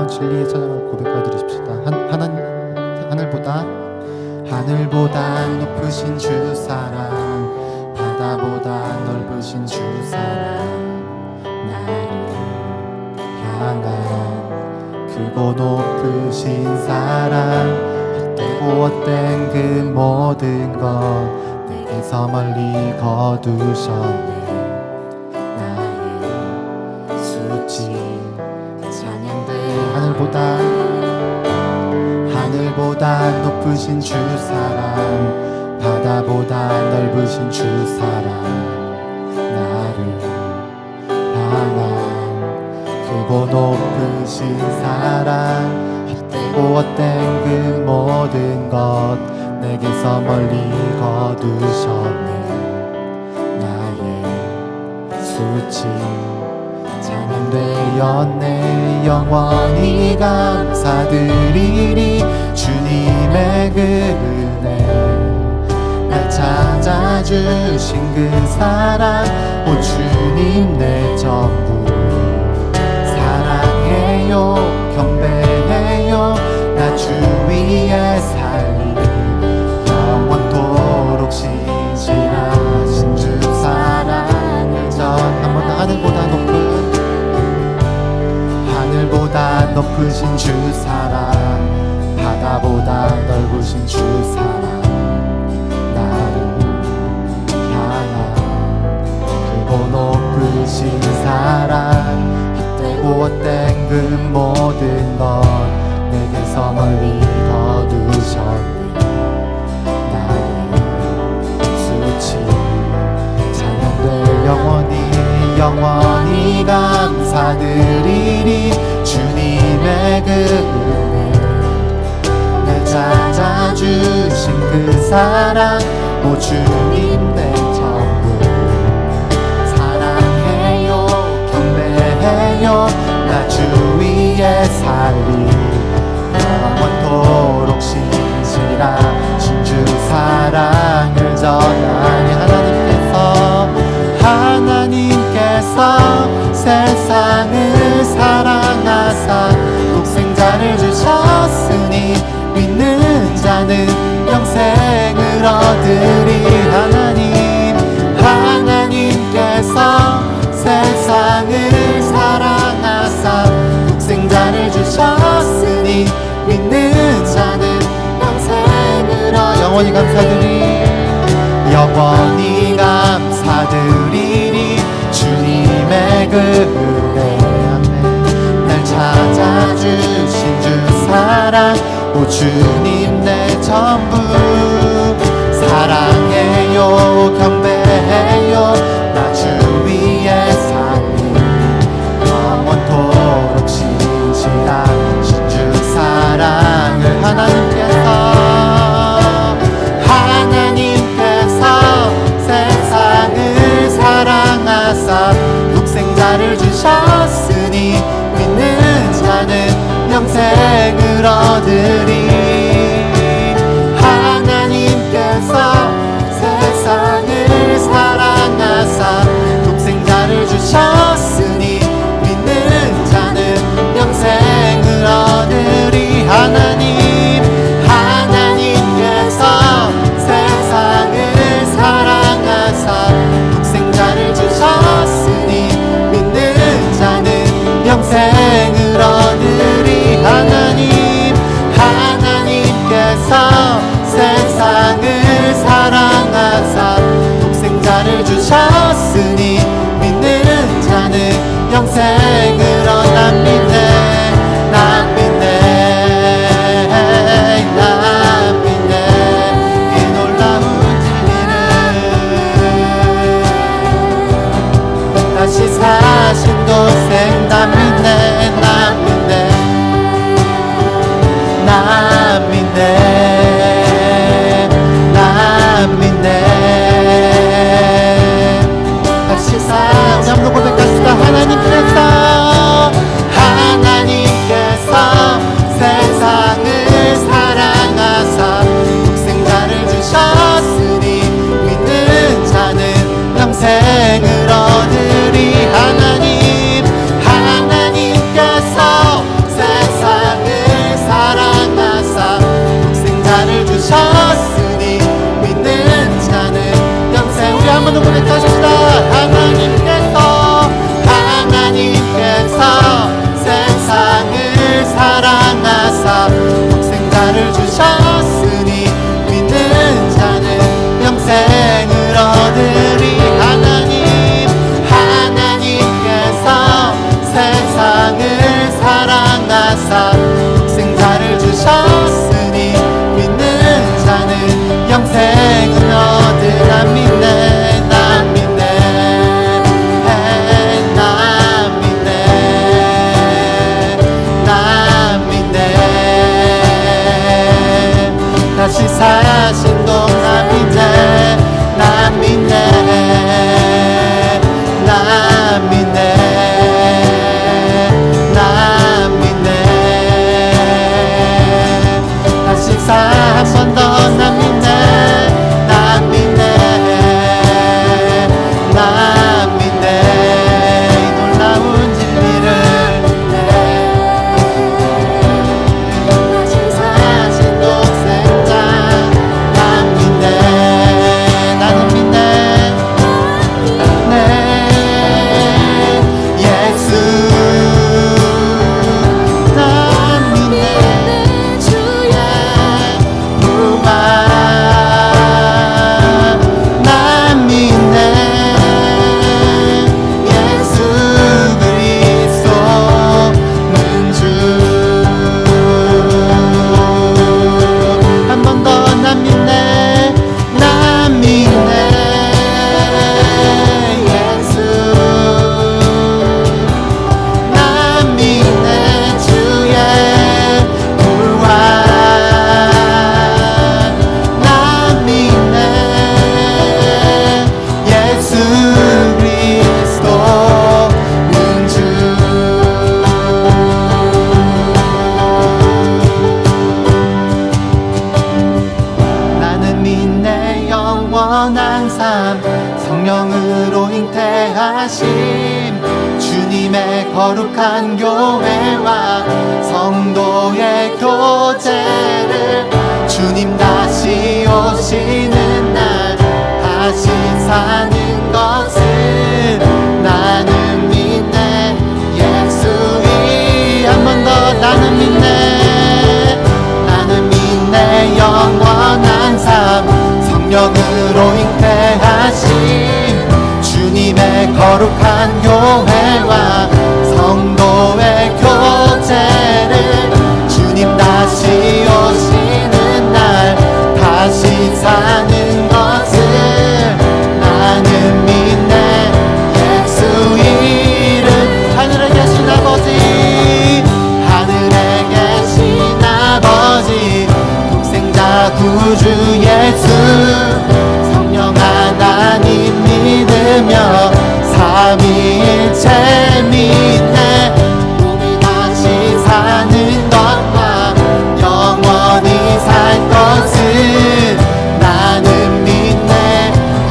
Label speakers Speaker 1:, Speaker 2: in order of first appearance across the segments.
Speaker 1: 놀라운 진리의 찬양을 고백하여 드리십시다. 하늘보다 높으신 주 사랑, 바다보다 넓으신 주 사랑, 나를 향한 크고 높으신 사랑, 헛되고 헛된 그 모든 것 내게서 멀리 거두셨네. 나의 수치 찬양돼. 하늘보다 높으신 주 사랑, 바다보다 넓으신 주 사랑, 나를 향한 크고 높으신 사랑, 헛되고 헛된 그 모든 것 내게서 멀리 거두셨네. 나의 수치 찬양되었네. 영원히 감사드리리 주님의 그 은혜, 날 찾아주신 그 사랑, 오 주님 내 전부 사랑해요, 경배해요. 나 주 위에 살리 영원토록 신실하신 주 사랑을 전하며. 하늘보다 높으신 주 사랑, 바다보다 넓으신 주 사랑, 나를 향한 크고 높으신 사랑, 헛되고 헛된 그 모든 것 내게서 멀리 거두셨네. 나의 수치 찬양돼. 영원히 감사드리리 주님의 그 은혜, 날 찾아주신 그 사랑, 오 주님 내 전부 사랑해요, 경배해요. 나 주 위에 살리 영원토록 신실하신 주 사랑을 전하니. 하나님께서 세상을 사랑하사 독생자를 주셨으니 믿는 자는 영생을 얻으리. 하나님께서 세상을 사랑하사 독생자를 주셨으니 믿는 자는 영생을 얻으리. 영원히 감사드리리 주님의 그 은혜, 날 찾아주신 주 사랑, 오 주님 내 전부 사랑해요, 경배해요. 나 주 위에 살리 영원토록 신실하신 주 사랑을. 하나님께서 세상을 사랑하사 독생자를 주셨으니 믿는 자는 영생을 얻으리. 하나님께서 세상을 사랑하사 독생자를 주셨으니 믿는 자는 영생을 얻으리. 하나님께서 세상을 사랑하사 독생자를 주셨으니 믿는 자는 영생을 얻으리. 하나님께서 세상을 사랑하사 독생자를 주셨으니 믿는 자는 영생을 얻으리. 다시 사신 도생 나 믿네. 다시 사신 우리 한번 고백합시다. 하나님께서 세상을 사랑하사 독생자를 주셨으니 믿는 자는 영생을 얻으리. 영원한 삶 성령으로 잉태하심 주님의 거룩한 교회와 성도의 교제를 주님 다시 오시는 날 다시 사는 것을 나는 믿네 예수이 한 번 더 나는 믿네 나는 믿네 영원한 삶 성령으로 잉태하심 주님의 거룩한 교회와 성도의 교제를 주님 다시 오시는 날 다시 사는 것을 나는 믿네 예수 이름 하늘에 계신 아버지 하늘에 계신 아버지 독생자 구주 예수 성령 하나님 믿으며 삼위일체 믿네 몸이 다시 사는 것과 영원히 살 것을 나는 믿네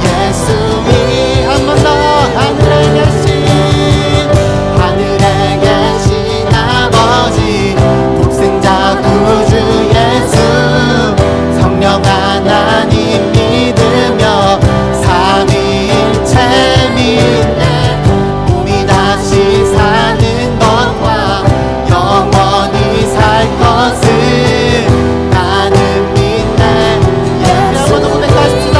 Speaker 1: 예수이 한 번 더 하늘에 계신 아버지 독생자 구주 예수 성령 하나님 믿으며 삼위일체 믿네 몸이 다시 사는 것과 영원히 살 것을 나는 믿네 예수 한번 더 고백하십시다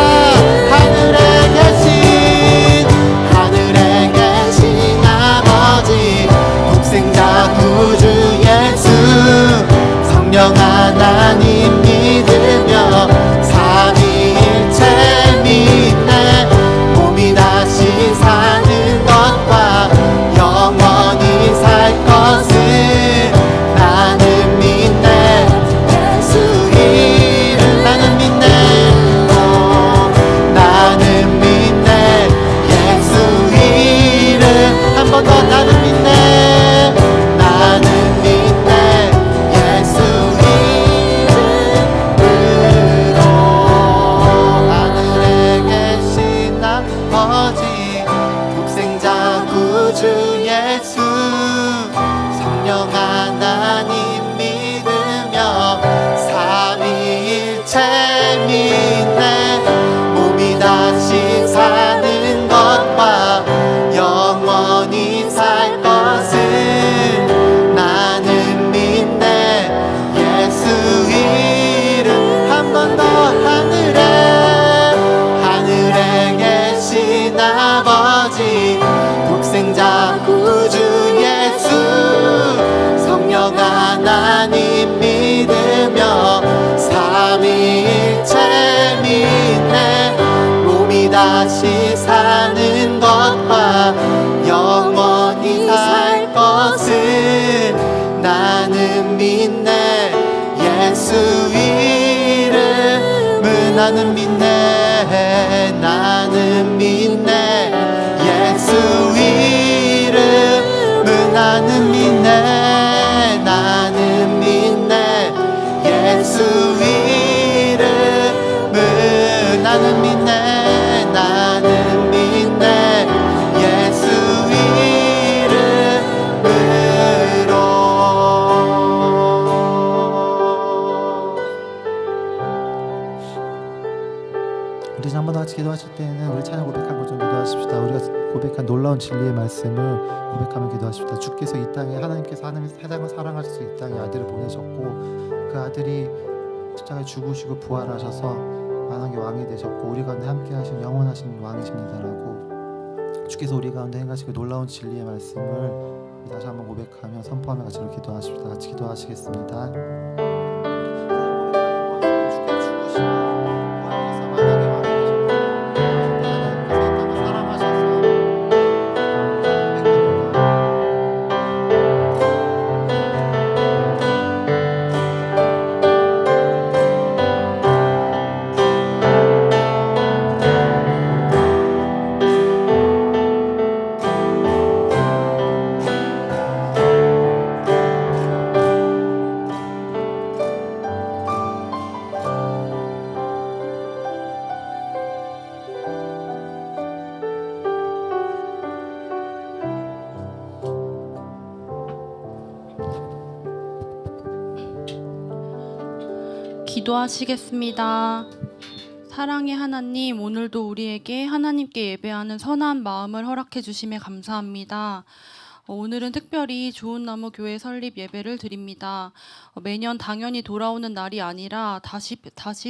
Speaker 1: 하늘에 계신 아버지 독생자 구주 예수 성령 하나님 믿으며 삼위일체 믿네 몸이 다시 사는 것과 영원히 살 것을 나는 믿네 예수 이름 나는 믿네 나는 믿네 예수 이름 한 번 더 나는 믿네 나는 믿네 예수 이름으로 하늘에 계신 아버지 독생자 구주 예수 성령 하나님 믿으며 삼위일체 믿네 몸이 다시 사는 것과 영원히 살 것을 나는 믿네 예수 이름 한 번 더 하늘에 계신 아버지 독생자 구주 예수 성령 하나님 믿으며 삼위일체 믿네 몸이 다시 사는 것과 영원히 살 것을 나는 믿네 예수 이름을 나는 믿네 나는 믿네 예수 이름을 나는 믿네 나는 믿네 예수 이름을 나는 믿네 나는 믿네 예수 이름으로 우리 한 번 더 같이 기도하실 때는 우리 찬양 고백한 것 좀 기도하십시다. 우리가 고백한 놀라운 진리의 말씀을 고백하며 기도하십시다. 주께서 이 땅에 하나님께서 세상을 사랑하셔서 이 땅에 아들을 보내셨고 그 아들이 십자가에 죽으시고 부활하셔서 만왕의 왕이 되셨고 우리 가운데 함께 하신 영원하신 왕이십니다라고 주께서 우리 가운데 행하시고 놀라운 진리의 말씀을 다시 한번 고백하며 선포하며 같이 기도하십시다. 같이 기도하시겠습니다.
Speaker 2: 기도하시겠습니다. 사랑의 하나님, 오늘도 우리에게 하나님께 예배하는 선한 마음을 허락해 주심에 감사합니다. 오늘은 특별히 좋은 나무 교회 설립 예배를 드립니다. 매년 당연히 돌아오는 날이 아니라 다시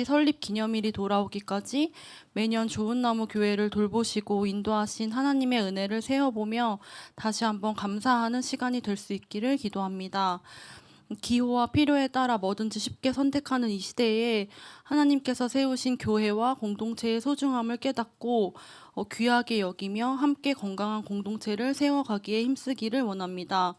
Speaker 2: 설립 기념일이 돌아오기까지 매년 좋은 나무 교회를 돌보시고 인도하신 하나님의 은혜를 세어보며 다시 한번 감사하는 시간이 될 수 있기를 기도합니다. 기호와 필요에 따라 뭐든지 쉽게 선택하는 이 시대에 하나님께서 세우신 교회와 공동체의 소중함을 깨닫고 귀하게 여기며 함께 건강한 공동체를 세워가기에 힘쓰기를 원합니다.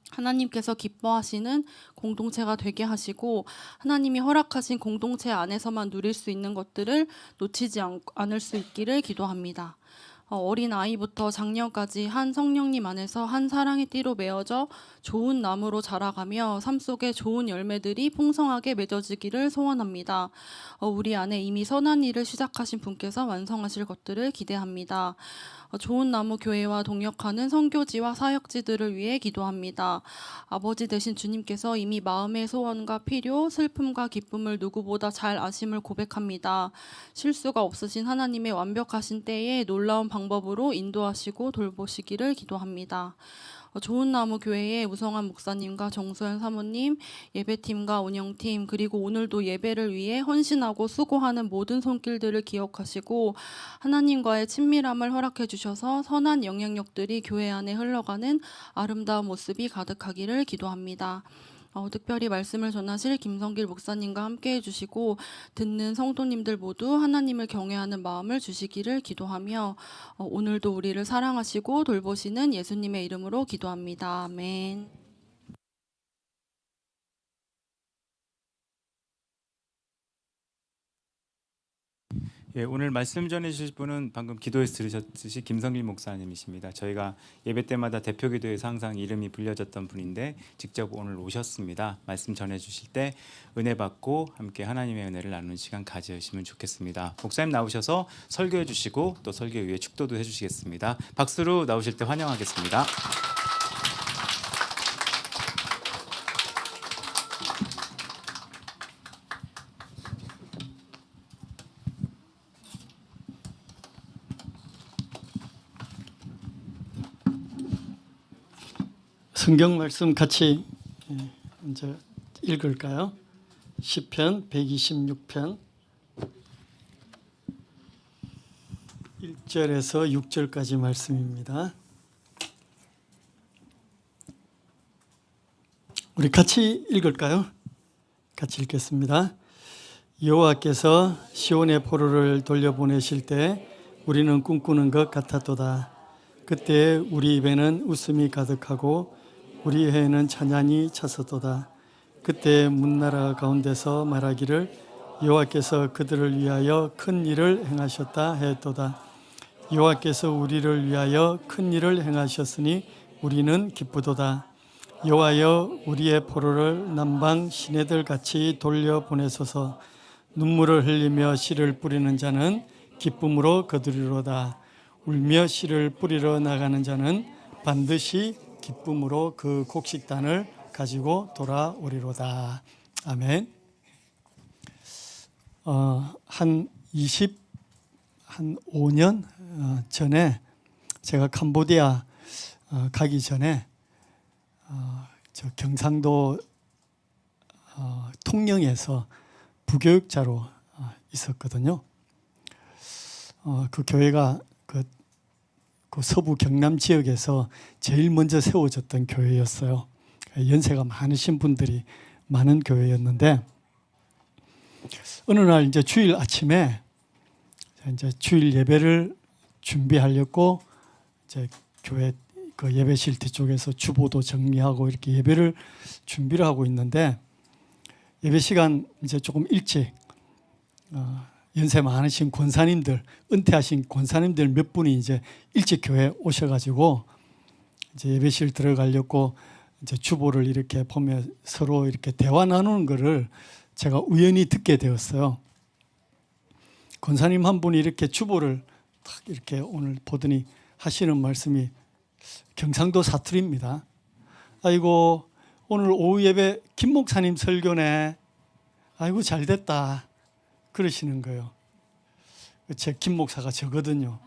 Speaker 2: 하나님께서 기뻐하시는 공동체가 되게 하시고 하나님이 허락하신 공동체 안에서만 누릴 수 있는 것들을 놓치지 않을 수 있기를 기도합니다. 어린 아이부터 장년까지 한 성령님 안에서 한 사랑의 띠로 메어져 좋은 나무로 자라가며 삶 속에 좋은 열매들이 풍성하게 맺어지기를 소원합니다. 우리 안에 이미 선한 일을 시작하신 분께서 완성하실 것들을 기대합니다. 좋은 나무 교회와 동역하는 선교지와 사역지들을 위해 기도합니다. 아버지 되신 주님께서 이미 마음의 소원과 필요, 슬픔과 기쁨을 누구보다 잘 아심을 고백합니다. 실수가 없으신 하나님의 완벽하신 때에 놀라운 방법으로 인도하시고 돌보시기를 기도합니다. 좋은 나무 교회의 우성한 목사님과 정소연 사모님, 예배팀과 운영팀, 그리고 오늘도 예배를 위해 헌신하고 수고하는 모든 손길들을 기억하시고 하나님과의 친밀함을 허락해 주셔서 선한 영향력들이 교회 안에 흘러가는 아름다운 모습이 가득하기를 기도합니다. 특별히 말씀을 전하실 김성길 목사님과 함께 해주시고 듣는 성도님들 모두 하나님을 경외하는 마음을 주시기를 기도하며 오늘도 우리를 사랑하시고 돌보시는 예수님의 이름으로 기도합니다. 아멘.
Speaker 3: 예, 오늘 말씀 전해주실 분은 방금 기도에서 들으셨듯이 김성길 목사님이십니다. 저희가 예배 때마다 대표기도에서 항상 이름이 불려졌던 분인데 직접 오늘 오셨습니다. 말씀 전해주실 때 은혜 받고 함께 하나님의 은혜를 나누는 시간 가지시면 좋겠습니다. 목사님 나오셔서 설교해 주시고 또 설교 위에 축도도 해주시겠습니다. 박수로 나오실 때 환영하겠습니다.
Speaker 4: 성경 말씀 같이 이제 읽을까요? 시편 126편 1절에서 6절까지 말씀입니다. 우리 같이 읽을까요? 같이 읽겠습니다. 여호와께서 시온의 포로를 돌려보내실 때 우리는 꿈꾸는 것 같았도다. 그때 우리 입에는 웃음이 가득하고 우리 혀에는 찬양이 찼었도다. 그때 문나라 가운데서 말하기를 여호와께서 그들을 위하여 큰 일을 행하셨다 했도다. 여호와께서 우리를 위하여 큰 일을 행하셨으니 우리는 기쁘도다. 여호와여 우리의 포로를 남방 시내들 같이 돌려보내소서. 눈물을 흘리며 씨를 뿌리는 자는 기쁨으로 거두리로다. 울며 씨를 뿌리러 나가는 자는 반드시 기쁨으로 그 곡식단을 가지고 돌아오리로다. 아멘. 한 5년 전에 제가 캄보디아 가기 전에 저 경상도 통영에서 부교육자로 있었거든요. 그 교회가 그 서부 경남 지역에서 제일 먼저 세워졌던 교회였어요. 연세가 많으신 분들이 많은 교회였는데 어느 날 이제 주일 아침에 이제 주일 예배를 준비하려고 이제 교회 그 예배실 뒤쪽에서 주보도 정리하고 이렇게 예배를 준비를 하고 있는데 예배 시간 이제 조금 일찍 연세 많으신 권사님들, 은퇴하신 권사님들 몇 분이 이제 일찍 교회 오셔가지고 이제 예배실 들어가려고 이제 주보를 이렇게 보며 서로 이렇게 대화 나누는 거를 제가 우연히 듣게 되었어요. 권사님 한 분이 이렇게 주보를 딱 이렇게 오늘 보더니 하시는 말씀이 경상도 사투리입니다. 아이고 오늘 오후 예배 김 목사님 설교네. 아이고 잘 됐다 그러시는 거예요. 제 김 목사가 저거든요.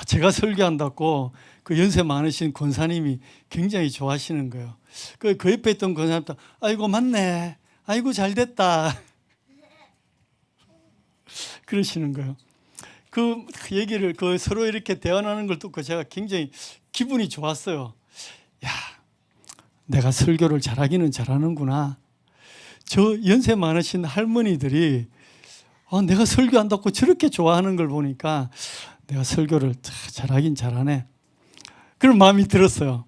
Speaker 4: 제가 설교한다고 그 연세 많으신 권사님이 굉장히 좋아하시는 거예요. 그 옆에 있던 권사님도 아이고 맞네, 아이고 잘 됐다 그러시는 거예요. 그 얘기를 그 서로 이렇게 대화하는 걸 듣고 제가 굉장히 기분이 좋았어요. 야, 내가 설교를 잘하기는 잘하는구나. 저 연세 많으신 할머니들이 내가 설교한다고 저렇게 좋아하는 걸 보니까 내가 설교를 잘하긴 잘하네. 그런 마음이 들었어요.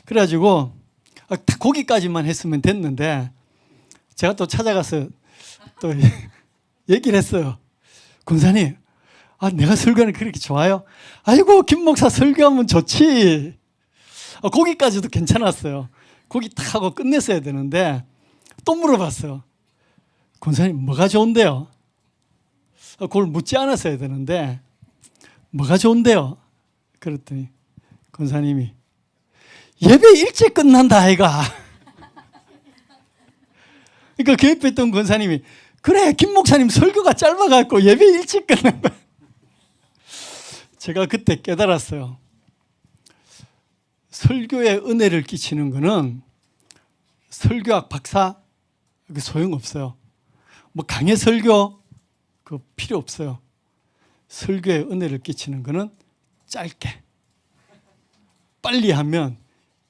Speaker 4: 그래가지고 거기까지만 했으면 됐는데 제가 또 찾아가서 또 얘기를 했어요. 권사님, 내가 설교하는 그렇게 좋아요? 아이고 김 목사 설교하면 좋지. 거기까지도 괜찮았어요. 거기 딱 하고 끝냈어야 되는데 또 물어봤어요. 권사님 뭐가 좋은데요? 그걸 묻지 않았어야 되는데 뭐가 좋은데요? 그랬더니 권사님이 예배 일찍 끝난다 아이가. 그러니까 그 옆에 있던 권사님이 그래 김 목사님 설교가 짧아갖고 예배 일찍 끝난다. 제가 그때 깨달았어요. 설교에 은혜를 끼치는 거는 설교학 박사 소용없어요. 뭐 강의 설교 그 필요 없어요. 설교에 은혜를 끼치는 거는 짧게 빨리 하면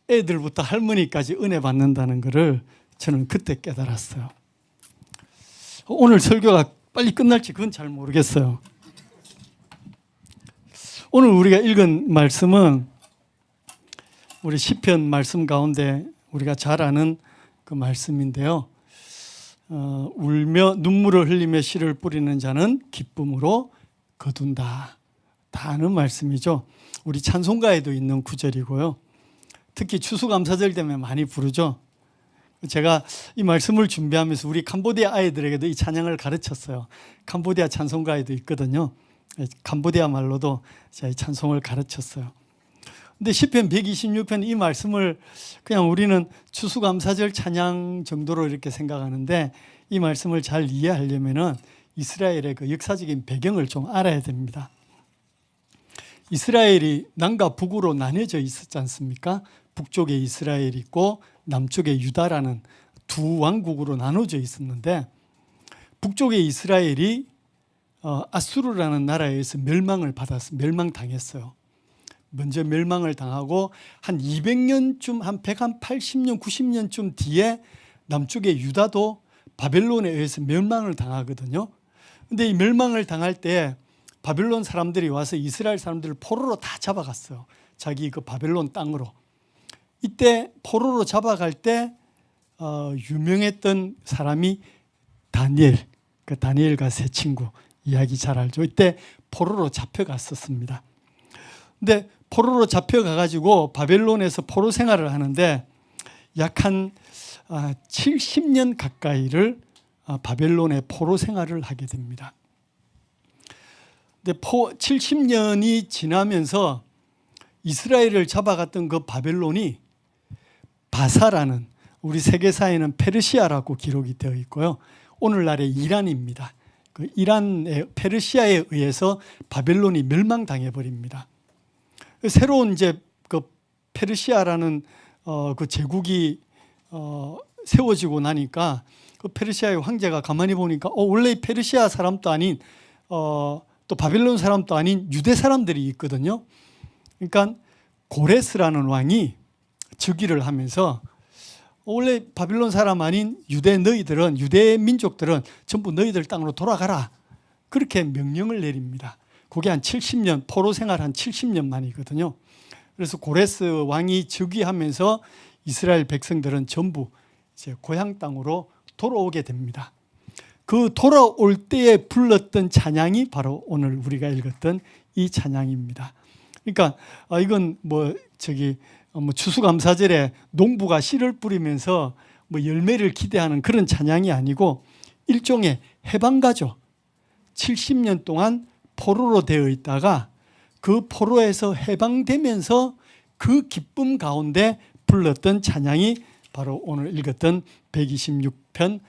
Speaker 4: 애들부터 할머니까지 은혜 받는다는 것을 저는 그때 깨달았어요. 오늘 설교가 빨리 끝날지 그건 잘 모르겠어요. 오늘 우리가 읽은 말씀은 우리 시편 말씀 가운데 우리가 잘 아는 그 말씀인데요. 울며 눈물을 흘리며 씨를 뿌리는 자는 기쁨으로 거둔다. 다 아는 말씀이죠. 우리 찬송가에도 있는 구절이고요. 특히 추수감사절 때문에 많이 부르죠. 제가 이 말씀을 준비하면서 우리 캄보디아 아이들에게도 이 찬양을 가르쳤어요. 캄보디아 찬송가에도 있거든요. 캄보디아 말로도 제가 이 찬송을 가르쳤어요. 근데 시편 126편 이 말씀을 그냥 우리는 추수감사절 찬양 정도로 이렇게 생각하는데 이 말씀을 잘 이해하려면은 이스라엘의 그 역사적인 배경을 좀 알아야 됩니다. 이스라엘이 남과 북으로 나뉘어져 있었지 않습니까? 북쪽에 이스라엘이 있고 남쪽에 유다라는 두 왕국으로 나눠져 있었는데 북쪽의 이스라엘이 아수르라는 나라에 의해서 멸망당했어요. 먼저 멸망을 당하고 한 200년쯤 한 180년 90년쯤 뒤에 남쪽의 유다도 바벨론에 의해서 멸망을 당하거든요. 근데 이 멸망을 당할 때 바벨론 사람들이 와서 이스라엘 사람들을 포로로 다 잡아갔어요. 자기 그 바벨론 땅으로. 이때 포로로 잡아갈 때 유명했던 사람이 다니엘, 그 다니엘과 세 친구 이야기 잘 알죠. 이때 포로로 잡혀갔었습니다. 근데 포로로 잡혀가가지고 바벨론에서 포로 생활을 하는데 약 한 70년 가까이를 바벨론의 포로 생활을 하게 됩니다. 근데 70년이 지나면서 이스라엘을 잡아갔던 그 바벨론이 바사라는 우리 세계사에는 페르시아라고 기록이 되어 있고요. 오늘날의 이란입니다. 그 이란의 페르시아에 의해서 바벨론이 멸망당해 버립니다. 새로운 이제 그 페르시아라는 그 제국이 세워지고 나니까 그 페르시아의 황제가 가만히 보니까 원래 페르시아 사람도 아닌 또 바벨론 사람도 아닌 유대 사람들이 있거든요. 그러니까 고레스라는 왕이 즉위를 하면서 원래 바벨론 사람 아닌 유대 민족들은 전부 너희들 땅으로 돌아가라. 그렇게 명령을 내립니다. 그게 한 70년, 포로 생활 한 70년 만이거든요. 그래서 고레스 왕이 즉위하면서 이스라엘 백성들은 전부 이제 고향 땅으로 돌아오게 됩니다. 그 돌아올 때에 불렀던 찬양이 바로 오늘 우리가 읽었던 이 찬양입니다. 그러니까 이건 추수감사절에 농부가 씨를 뿌리면서 열매를 기대하는 그런 찬양이 아니고 일종의 해방가죠. 70년 동안 포로로 되어 있다가 그 포로에서 해방되면서 그 기쁨 가운데 불렀던 찬양이 바로 오늘 읽었던 126편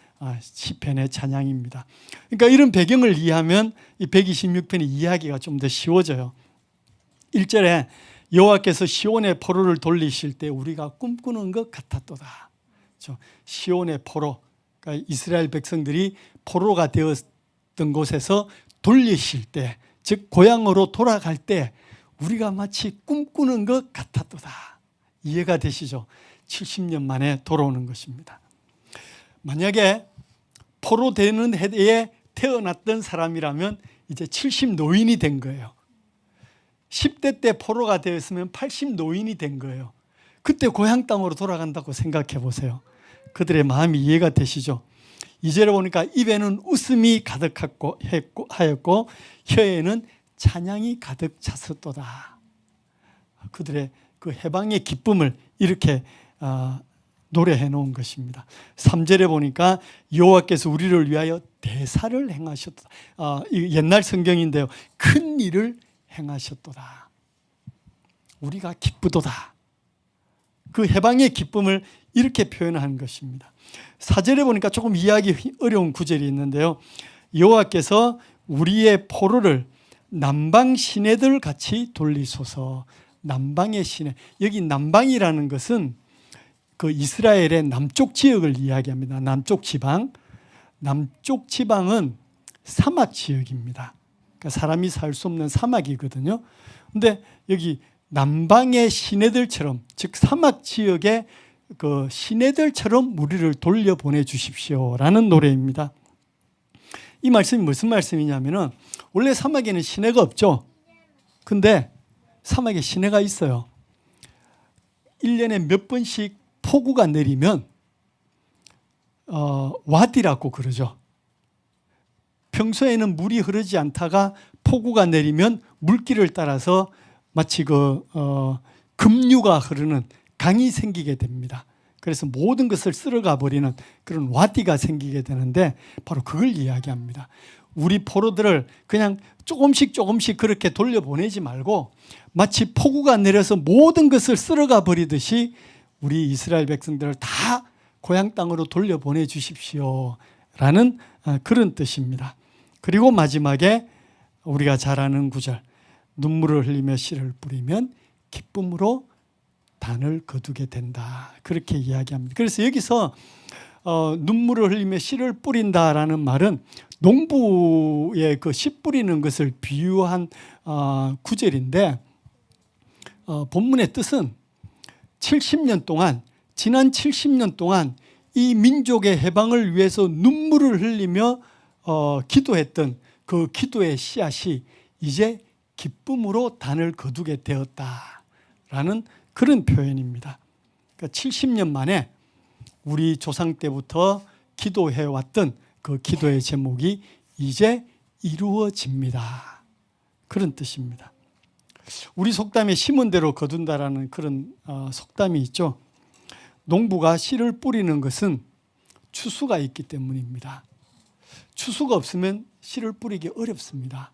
Speaker 4: 시편의 찬양입니다. 그러니까 이런 배경을 이해하면 이 126편의 이해하기가 좀 더 쉬워져요. 1절에 여호와께서 시온의 포로를 돌리실 때 우리가 꿈꾸는 것 같았도다. 시온의 포로, 그러니까 이스라엘 백성들이 포로가 되었던 곳에서 돌리실 때, 즉 고향으로 돌아갈 때 우리가 마치 꿈꾸는 것 같았도다. 이해가 되시죠? 70년 만에 돌아오는 것입니다. 만약에 포로 되는 해에 태어났던 사람이라면 이제 70 노인이 된 거예요. 10대 때 포로가 되었으면 80 노인이 된 거예요. 그때 고향 땅으로 돌아간다고 생각해 보세요. 그들의 마음이 이해가 되시죠? 2절에 보니까 입에는 웃음이 가득하였고 혀에는 찬양이 가득 찼었도다. 그들의 그 해방의 기쁨을 이렇게 노래해 놓은 것입니다. 3절에 보니까 여호와께서 우리를 위하여 대사를 행하셨도다. 옛날 성경인데요. 큰 일을 행하셨도다. 우리가 기쁘도다. 그 해방의 기쁨을 이렇게 표현한 것입니다. 4절에 보니까 조금 이해하기 어려운 구절이 있는데요. 여호와께서 우리의 포로를 남방 시내들 같이 돌리소서. 남방의 시내. 여기 남방이라는 것은 그 이스라엘의 남쪽 지역을 이야기합니다. 남쪽 지방. 남쪽 지방은 사막 지역입니다. 그러니까 사람이 살 수 없는 사막이거든요. 근데 여기 남방의 시내들처럼, 즉 사막 지역의 그 시내들처럼 우리를 돌려보내 주십시오라는 노래입니다. 이 말씀이 무슨 말씀이냐면은 원래 사막에는 시내가 없죠. 근데 사막에 시내가 있어요. 1년에 몇 번씩 폭우가 내리면 와디라고 그러죠. 평소에는 물이 흐르지 않다가 폭우가 내리면 물길을 따라서 마치 급류가 흐르는 강이 생기게 됩니다. 그래서 모든 것을 쓸어가 버리는 그런 와디가 생기게 되는데 바로 그걸 이야기합니다. 우리 포로들을 그냥 조금씩 그렇게 돌려보내지 말고 마치 폭우가 내려서 모든 것을 쓸어가 버리듯이 우리 이스라엘 백성들을 다 고향 땅으로 돌려보내 주십시오 라는 그런 뜻입니다. 그리고 마지막에 우리가 잘 아는 구절, 눈물을 흘리며 씨를 뿌리면 기쁨으로 단을 거두게 된다. 그렇게 이야기합니다. 그래서 여기서 눈물을 흘리며 씨를 뿌린다라는 말은 농부의 그 씨 뿌리는 것을 비유한 구절인데 본문의 뜻은 70년 동안, 지난 70년 동안 이 민족의 해방을 위해서 눈물을 흘리며 기도했던 그 기도의 씨앗이 이제 기쁨으로 단을 거두게 되었다라는 그런 표현입니다. 그러니까 70년 만에 우리 조상 때부터 기도해왔던 그 기도의 제목이 이제 이루어집니다. 그런 뜻입니다. 우리 속담에 심은 대로 거둔다라는 그런 속담이 있죠. 농부가 씨를 뿌리는 것은 추수가 있기 때문입니다. 추수가 없으면 씨를 뿌리기 어렵습니다.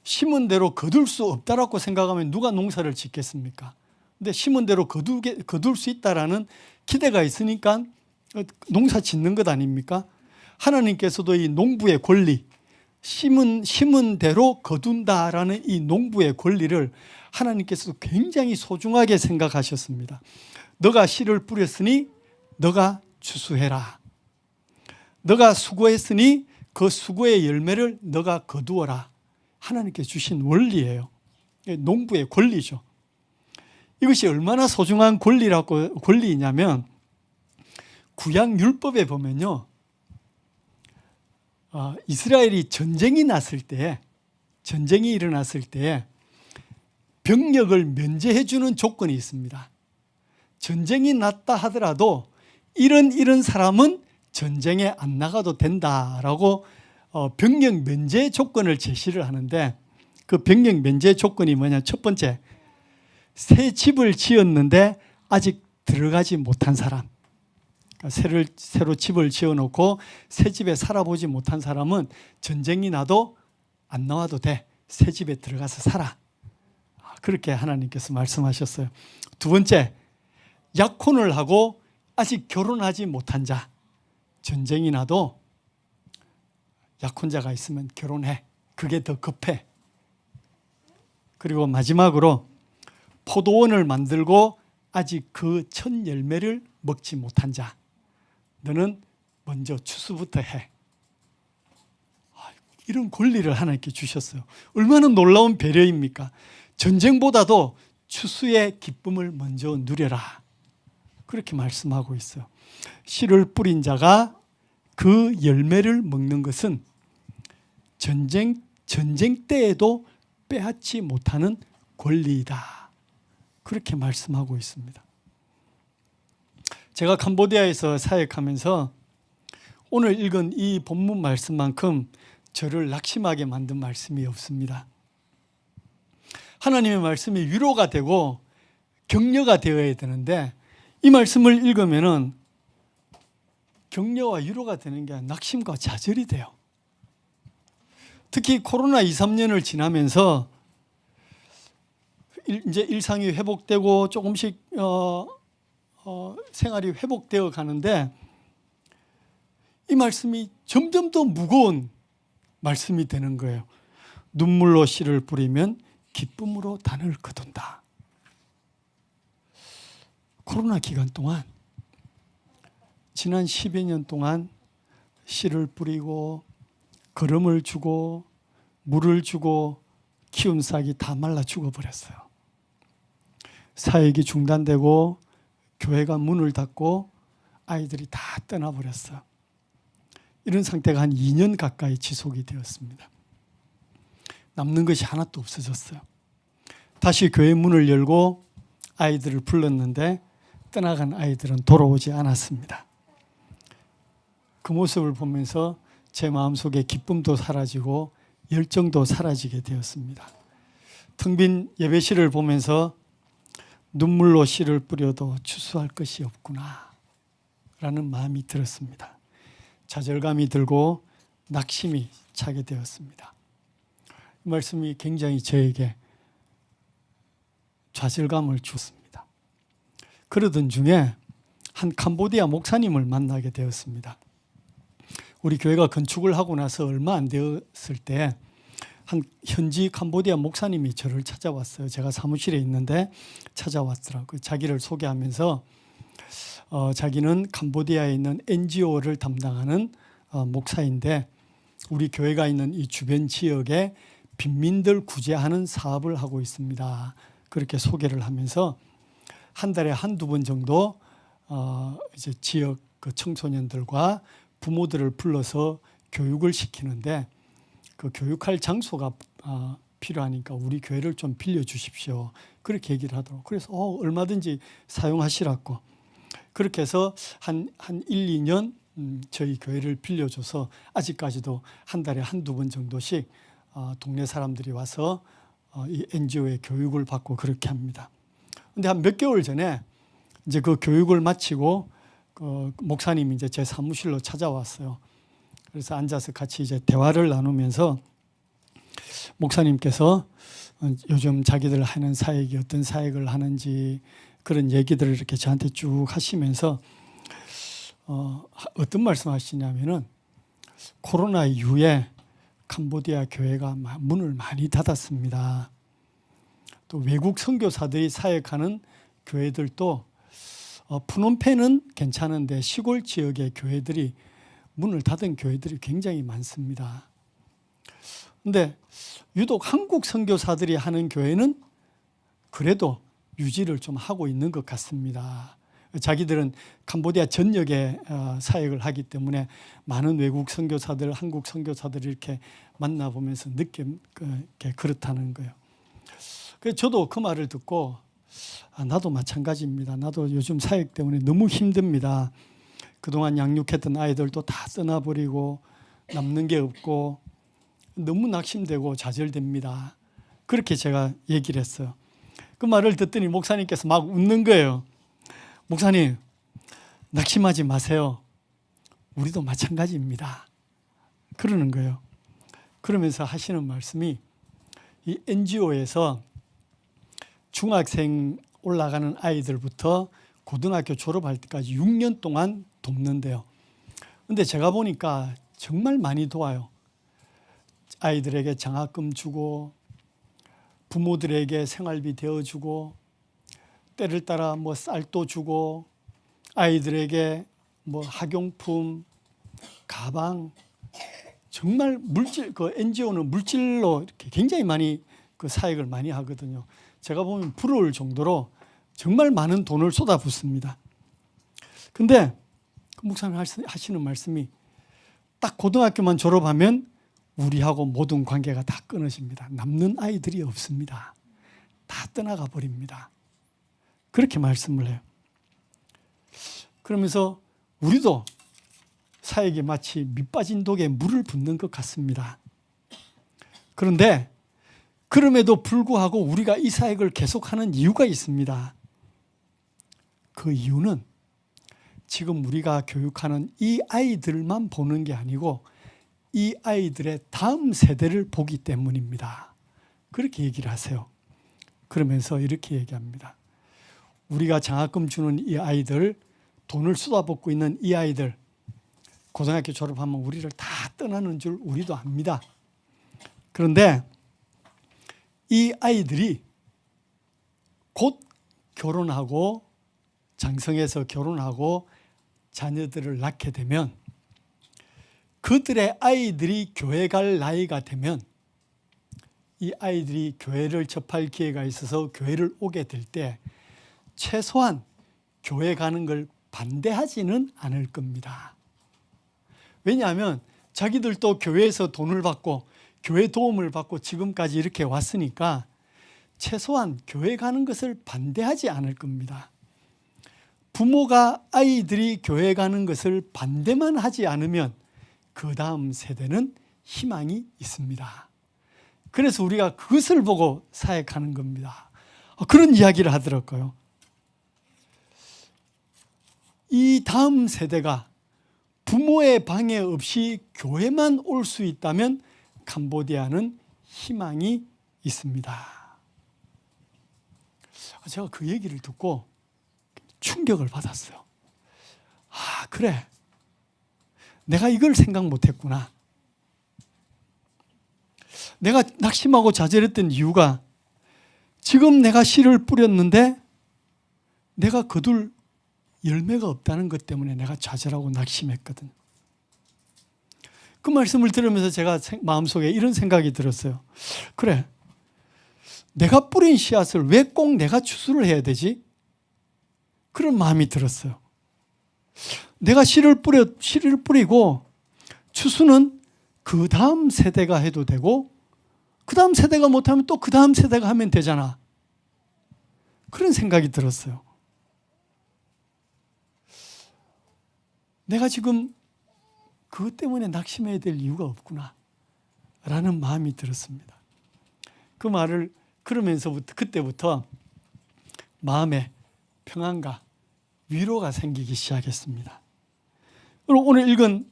Speaker 4: 심은 대로 거둘 수 없다라고 생각하면 누가 농사를 짓겠습니까? 근데 심은 대로 거둘 수 있다라는 기대가 있으니까 농사 짓는 것 아닙니까? 하나님께서도 이 농부의 권리, 심은 대로 거둔다라는 이 농부의 권리를 하나님께서 굉장히 소중하게 생각하셨습니다. 너가 씨를 뿌렸으니 너가 추수해라. 너가 수고했으니 그 수고의 열매를 너가 거두어라. 하나님께 주신 원리예요. 농부의 권리죠. 이것이 얼마나 소중한 권리이냐면 구약 율법에 보면요, 이스라엘이 전쟁이 일어났을 때 병력을 면제해 주는 조건이 있습니다. 전쟁이 났다 하더라도 이런 사람은 전쟁에 안 나가도 된다라고 병력 면제 조건을 제시를 하는데 그 병력 면제 조건이 뭐냐? 첫 번째, 새 집을 지었는데 아직 들어가지 못한 사람. 그러니까 새로 집을 지어놓고 새 집에 살아보지 못한 사람은 전쟁이 나도 안 나와도 돼. 새 집에 들어가서 살아. 그렇게 하나님께서 말씀하셨어요. 두 번째, 약혼을 하고 아직 결혼하지 못한 자, 전쟁이 나도 약혼자가 있으면 결혼해. 그게 더 급해. 그리고 마지막으로 포도원을 만들고 아직 그 첫 열매를 먹지 못한 자, 너는 먼저 추수부터 해. 이런 권리를 하나님께 주셨어요. 얼마나 놀라운 배려입니까? 전쟁보다도 추수의 기쁨을 먼저 누려라. 그렇게 말씀하고 있어요. 씨를 뿌린 자가 그 열매를 먹는 것은 전쟁 때에도 빼앗지 못하는 권리이다. 그렇게 말씀하고 있습니다. 제가 캄보디아에서 사역하면서 오늘 읽은 이 본문 말씀만큼 저를 낙심하게 만든 말씀이 없습니다. 하나님의 말씀이 위로가 되고 격려가 되어야 되는데 이 말씀을 읽으면은 격려와 위로가 되는 게 낙심과 좌절이 돼요. 특히 코로나 2, 3년을 지나면서 이제 일상이 회복되고 조금씩 생활이 회복되어 가는데 이 말씀이 점점 더 무거운 말씀이 되는 거예요. 눈물로 씨를 뿌리면 기쁨으로 단을 거둔다. 코로나 기간 동안 지난 10여 년 동안 씨를 뿌리고 거름을 주고 물을 주고 키운 싹이 다 말라 죽어버렸어요. 사역이 중단되고 교회가 문을 닫고 아이들이 다 떠나버렸어요. 이런 상태가 한 2년 가까이 지속이 되었습니다. 남는 것이 하나도 없어졌어요. 다시 교회 문을 열고 아이들을 불렀는데 떠나간 아이들은 돌아오지 않았습니다. 그 모습을 보면서 제 마음속에 기쁨도 사라지고 열정도 사라지게 되었습니다. 텅 빈 예배실을 보면서 눈물로 씨를 뿌려도 추수할 것이 없구나 라는 마음이 들었습니다. 좌절감이 들고 낙심이 차게 되었습니다. 이 말씀이 굉장히 저에게 좌절감을 주었습니다. 그러던 중에 한 캄보디아 목사님을 만나게 되었습니다. 우리 교회가 건축을 하고 나서 얼마 안 되었을 때 한 현지 캄보디아 목사님이 저를 찾아왔어요. 제가 사무실에 있는데 찾아왔더라고요. 자기를 소개하면서 자기는 캄보디아에 있는 NGO를 담당하는 목사인데 우리 교회가 있는 이 주변 지역에 빈민들 구제하는 사업을 하고 있습니다. 그렇게 소개를 하면서 한 달에 한두 번 정도 이제 지역 그 청소년들과 부모들을 불러서 교육을 시키는데 그 교육할 장소가 필요하니까 우리 교회를 좀 빌려주십시오. 그렇게 얘기를 하더라고요. 그래서 얼마든지 사용하시라고. 그렇게 해서 한 1, 2년 저희 교회를 빌려줘서 아직까지도 한 달에 한두 번 정도씩 동네 사람들이 와서 이 NGO의 교육을 받고 그렇게 합니다. 근데 한 몇 개월 전에 이제 그 교육을 마치고 그 목사님이 이제 제 사무실로 찾아왔어요. 그래서 앉아서 같이 이제 대화를 나누면서 목사님께서 요즘 자기들 하는 사역이 어떤 사역을 하는지 그런 얘기들을 이렇게 저한테 쭉 하시면서 어떤 말씀하시냐면은 코로나 이후에 캄보디아 교회가 문을 많이 닫았습니다. 또 외국 선교사들이 사역하는 교회들도 푸놈펜은 괜찮은데 시골 지역의 교회들이 문을 닫은 교회들이 굉장히 많습니다. 그런데 유독 한국 선교사들이 하는 교회는 그래도 유지를 좀 하고 있는 것 같습니다. 자기들은 캄보디아 전역에 사역을 하기 때문에 많은 외국 선교사들, 한국 선교사들을 이렇게 만나보면서 그렇다는 거예요. 그래서 저도 그 말을 듣고 나도 마찬가지입니다. 나도 요즘 사역 때문에 너무 힘듭니다. 그동안 양육했던 아이들도 다 떠나버리고 남는 게 없고 너무 낙심되고 좌절됩니다. 그렇게 제가 얘기를 했어요. 그 말을 듣더니 목사님께서 막 웃는 거예요. 목사님, 낙심하지 마세요. 우리도 마찬가지입니다. 그러는 거예요. 그러면서 하시는 말씀이 이 NGO에서 중학생 올라가는 아이들부터 고등학교 졸업할 때까지 6년 동안 돕는데요. 근데 제가 보니까 정말 많이 도와요. 아이들에게 장학금 주고 부모들에게 생활비 대어주고 때를 따라 뭐 쌀도 주고 아이들에게 뭐 학용품, 가방, 정말 물질, 그 NGO는 물질로 이렇게 굉장히 많이 그 사역을 많이 하거든요. 제가 보면 부러울 정도로 정말 많은 돈을 쏟아붓습니다. 근데 그 목사님 하시는 말씀이 딱 고등학교만 졸업하면 우리하고 모든 관계가 다 끊어집니다. 남는 아이들이 없습니다. 다 떠나가 버립니다. 그렇게 말씀을 해요. 그러면서 우리도 사역이 마치 밑빠진 독에 물을 붓는 것 같습니다. 그런데 그럼에도 불구하고 우리가 이 사역을 계속하는 이유가 있습니다. 그 이유는 지금 우리가 교육하는 이 아이들만 보는 게 아니고 이 아이들의 다음 세대를 보기 때문입니다. 그렇게 얘기를 하세요. 그러면서 이렇게 얘기합니다. 우리가 장학금 주는 이 아이들, 돈을 쏟아붓고 있는 이 아이들, 고등학교 졸업하면 우리를 다 떠나는 줄 우리도 압니다. 그런데 이 아이들이 곧 결혼하고 장성해서 결혼하고 자녀들을 낳게 되면 그들의 아이들이 교회 갈 나이가 되면 이 아이들이 교회를 접할 기회가 있어서 교회를 오게 될 때 최소한 교회 가는 걸 반대하지는 않을 겁니다. 왜냐하면 자기들도 교회에서 돈을 받고 교회 도움을 받고 지금까지 이렇게 왔으니까 최소한 교회 가는 것을 반대하지 않을 겁니다. 부모가 아이들이 교회 가는 것을 반대만 하지 않으면 그 다음 세대는 희망이 있습니다. 그래서 우리가 그것을 보고 사역하는 겁니다. 그런 이야기를 하더라고요. 이 다음 세대가 부모의 방해 없이 교회만 올 수 있다면 캄보디아는 희망이 있습니다. 제가 그 얘기를 듣고 충격을 받았어요. 아, 그래. 내가 이걸 생각 못했구나. 내가 낙심하고 좌절했던 이유가 지금 내가 씨를 뿌렸는데 내가 거둘 열매가 없다는 것 때문에 내가 좌절하고 낙심했거든. 그 말씀을 들으면서 제가 마음속에 이런 생각이 들었어요. 그래, 내가 뿌린 씨앗을 왜 꼭 내가 추수를 해야 되지? 그런 마음이 들었어요. 내가 씨를 뿌리고 추수는 그 다음 세대가 해도 되고 그 다음 세대가 못하면 또 그 다음 세대가 하면 되잖아. 그런 생각이 들었어요. 내가 지금 그것 때문에 낙심해야 될 이유가 없구나 라는 마음이 들었습니다. 그 말을 그러면서부터 그때부터 마음에 평안과 위로가 생기기 시작했습니다. 오늘 읽은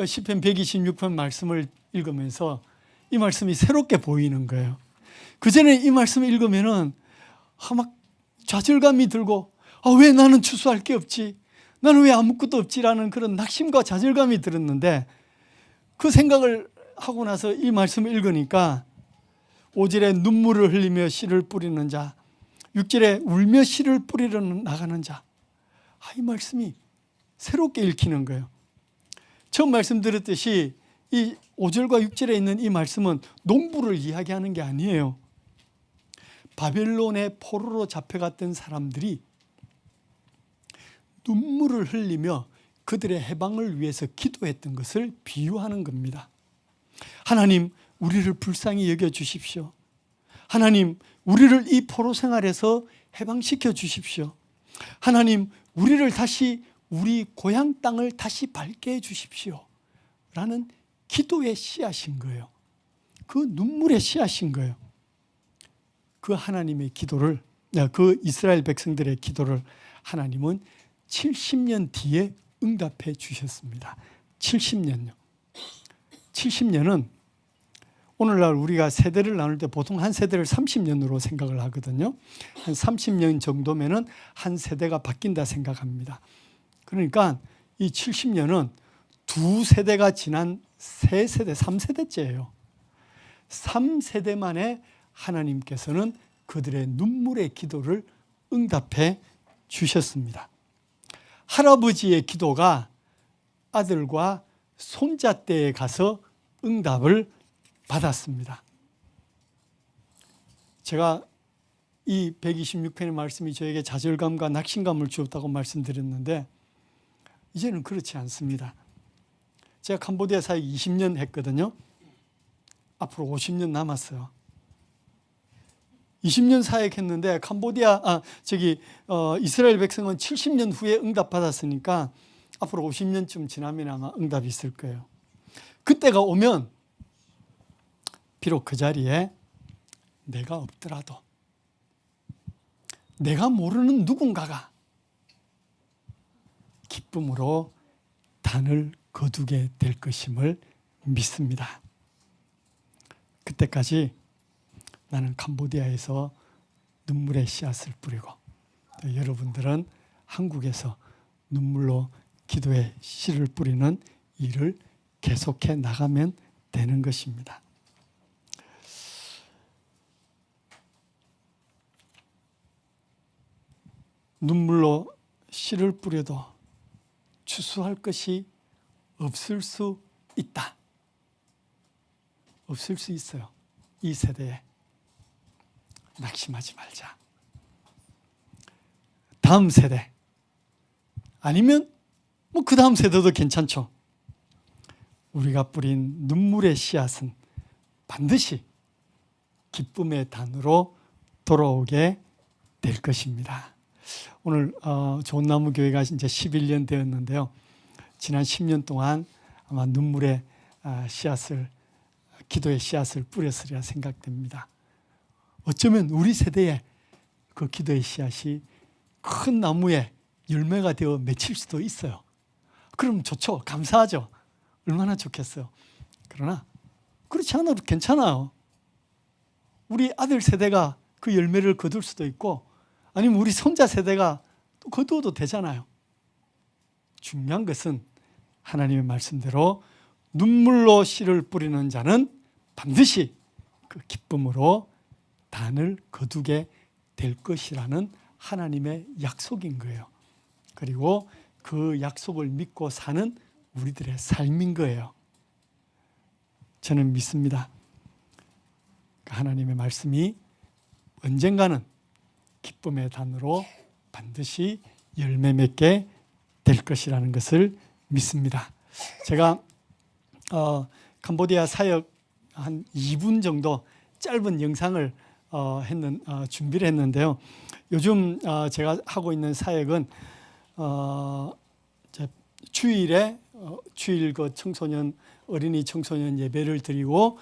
Speaker 4: 시편 126편 말씀을 읽으면서 이 말씀이 새롭게 보이는 거예요. 그전에 이 말씀을 읽으면은 막 좌절감이 들고 왜 나는 추수할 게 없지? 나는 왜 아무것도 없지라는 그런 낙심과 좌절감이 들었는데 그 생각을 하고 나서 이 말씀을 읽으니까 5절에 눈물을 흘리며 씨를 뿌리는 자, 6절에 울며 씨를 뿌리러 나가는 자. 이 말씀이 새롭게 읽히는 거예요. 처음 말씀드렸듯이 이 5절과 6절에 있는 이 말씀은 농부를 이야기하는 게 아니에요. 바벨론의 포로로 잡혀갔던 사람들이 눈물을 흘리며 그들의 해방을 위해서 기도했던 것을 비유하는 겁니다. 하나님, 우리를 불쌍히 여겨 주십시오. 하나님, 우리를 이 포로 생활에서 해방시켜 주십시오. 하나님, 우리를 다시 우리 고향 땅을 다시 밝게 해 주십시오. 라는 기도의 씨앗인 거예요. 그 눈물의 씨앗인 거예요. 그 하나님의 기도를, 그 이스라엘 백성들의 기도를 하나님은 70년 뒤에 응답해 주셨습니다. 70년요. 70년은 오늘날 우리가 세대를 나눌 때 보통 한 세대를 30년으로 생각을 하거든요. 한 30년 정도면은 한 세대가 바뀐다 생각합니다. 그러니까 이 70년은 두 세대가 지난 세 세대, 3세대째예요. 3세대 만에 하나님께서는 그들의 눈물의 기도를 응답해 주셨습니다. 할아버지의 기도가 아들과 손자 때에 가서 응답을 받았습니다. 제가 이 126편의 말씀이 저에게 좌절감과 낙심감을 주었다고 말씀드렸는데 이제는 그렇지 않습니다. 제가 캄보디아 사역 20년 했거든요. 앞으로 50년 남았어요. 20년 사역했는데 이스라엘 백성은 70년 후에 응답받았으니까 앞으로 50년쯤 지나면 아마 응답이 있을 거예요. 그때가 오면 비록 그 자리에 내가 없더라도 내가 모르는 누군가가 기쁨으로 단을 거두게 될 것임을 믿습니다. 그때까지 나는 캄보디아에서 눈물의 씨앗을 뿌리고 여러분들은 한국에서 눈물로 기도의 씨를 뿌리는 일을 계속해 나가면 되는 것입니다. 눈물로 씨를 뿌려도 추수할 것이 없을 수 있다. 없을 수 있어요. 이 세대에. 낙심하지 말자. 다음 세대 아니면 그 다음 세대도 괜찮죠. 우리가 뿌린 눈물의 씨앗은 반드시 기쁨의 단으로 돌아오게 될 것입니다. 오늘 좋은 나무 교회가 이제 11년 되었는데요. 지난 10년 동안 아마 눈물의 씨앗을, 기도의 씨앗을 뿌렸으리라 생각됩니다. 어쩌면 우리 세대에 그 기도의 씨앗이 큰 나무에 열매가 되어 맺힐 수도 있어요. 그럼 좋죠. 감사하죠. 얼마나 좋겠어요. 그러나 그렇지 않아도 괜찮아요. 우리 아들 세대가 그 열매를 거둘 수도 있고 아니면 우리 손자 세대가 또 거두어도 되잖아요. 중요한 것은 하나님의 말씀대로 눈물로 씨를 뿌리는 자는 반드시 그 기쁨으로 단을 거두게 될 것이라는 하나님의 약속인 거예요. 그리고 그 약속을 믿고 사는 우리들의 삶인 거예요. 저는 믿습니다. 하나님의 말씀이 언젠가는 기쁨의 단으로 반드시 열매 맺게 될 것이라는 것을 믿습니다. 제가 캄보디아 사역 한 2분 정도 짧은 영상을 준비를 했는데요. 요즘 제가 하고 있는 사역은 주일에 주일 그 청소년 어린이 청소년 예배를 드리고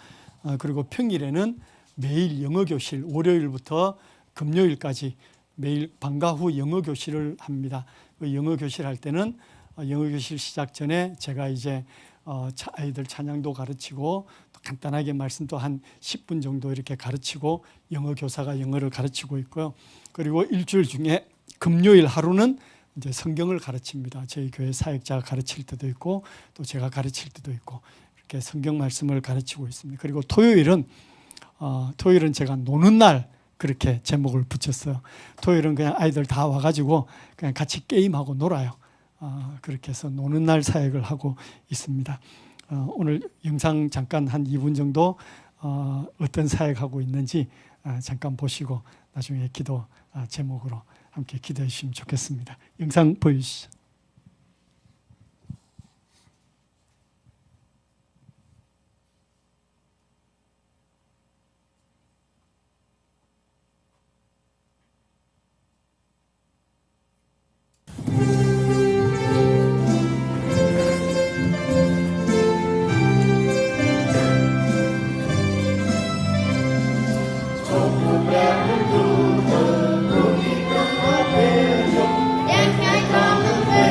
Speaker 4: 그리고 평일에는 매일 영어 교실 월요일부터 금요일까지 매일 방과 후 영어 교실을 합니다. 그 영어 교실 할 때는 영어 교실 시작 전에 제가 이제 아이들 찬양도 가르치고 또 간단하게 말씀도 한 10분 정도 이렇게 가르치고 영어 교사가 영어를 가르치고 있고요. 그리고 일주일 중에 금요일 하루는 이제 성경을 가르칩니다. 저희 교회 사역자가 가르칠 때도 있고 또 제가 가르칠 때도 있고 이렇게 성경 말씀을 가르치고 있습니다. 그리고 토요일은 제가 노는 날 그렇게 제목을 붙였어요. 토요일은 그냥 아이들 다 와가지고 그냥 같이 게임하고 놀아요. 그렇게 해서 노는 날 사역을 하고 있습니다. 오늘 영상 잠깐 한 2분 정도 어떤 사역하고 있는지 잠깐 보시고 나중에 기도 제목으로 함께 기도해 주시면 좋겠습니다. 영상 보여주시죠.
Speaker 5: Hãy subscribe cho kênh Ghiền Mì Gõ để không bỏ lỡ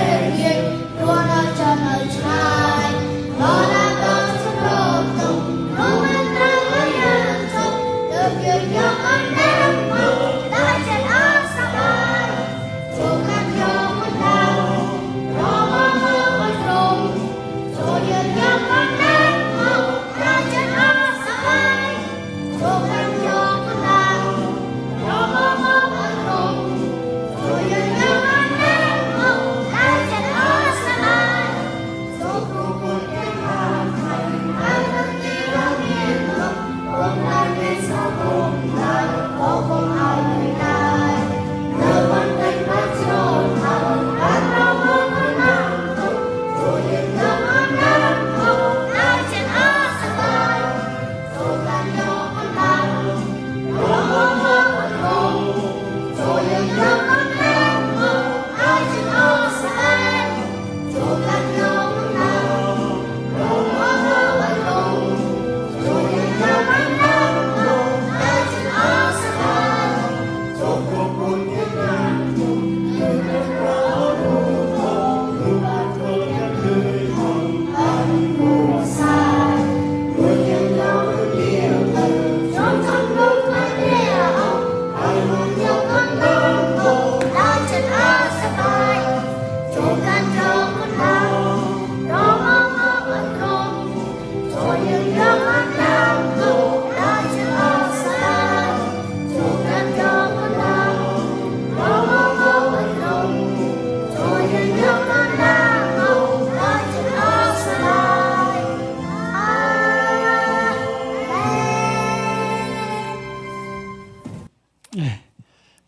Speaker 4: 네,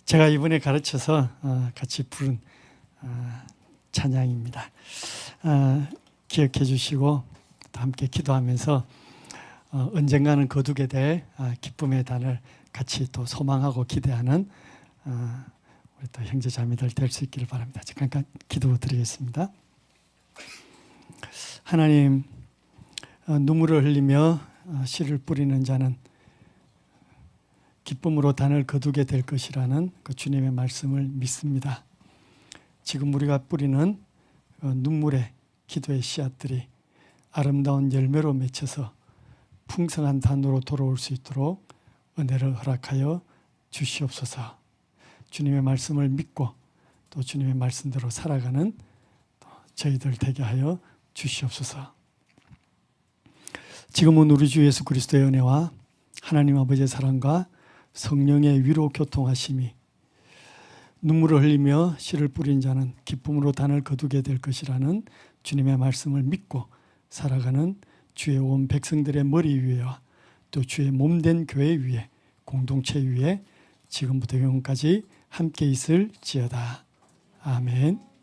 Speaker 4: 제가 이번에 가르쳐서 같이 부른 찬양입니다. 기억해 주시고 또 함께 기도하면서 언젠가는 거두게 될 기쁨의 단을 같이 또 소망하고 기대하는 우리 또 형제자매들 될 수 있기를 바랍니다. 잠깐 기도드리겠습니다. 하나님, 눈물을 흘리며 씨를 뿌리는 자는 기쁨으로 단을 거두게 될 것이라는 그 주님의 말씀을 믿습니다. 지금 우리가 뿌리는 눈물의 기도의 씨앗들이 아름다운 열매로 맺혀서 풍성한 단으로 돌아올 수 있도록 은혜를 허락하여 주시옵소서. 주님의 말씀을 믿고 또 주님의 말씀대로 살아가는 저희들 되게 하여 주시옵소서. 지금은 우리 주 예수 그리스도의 은혜와 하나님 아버지의 사랑과 성령의 위로 교통하심이 눈물을 흘리며 씨를 뿌린 자는 기쁨으로 단을 거두게 될 것이라는 주님의 말씀을 믿고 살아가는 주의 온 백성들의 머리 위에와 또 주의 몸된 교회 위에 공동체 위에 지금부터 영원까지 함께 있을지어다. 아멘.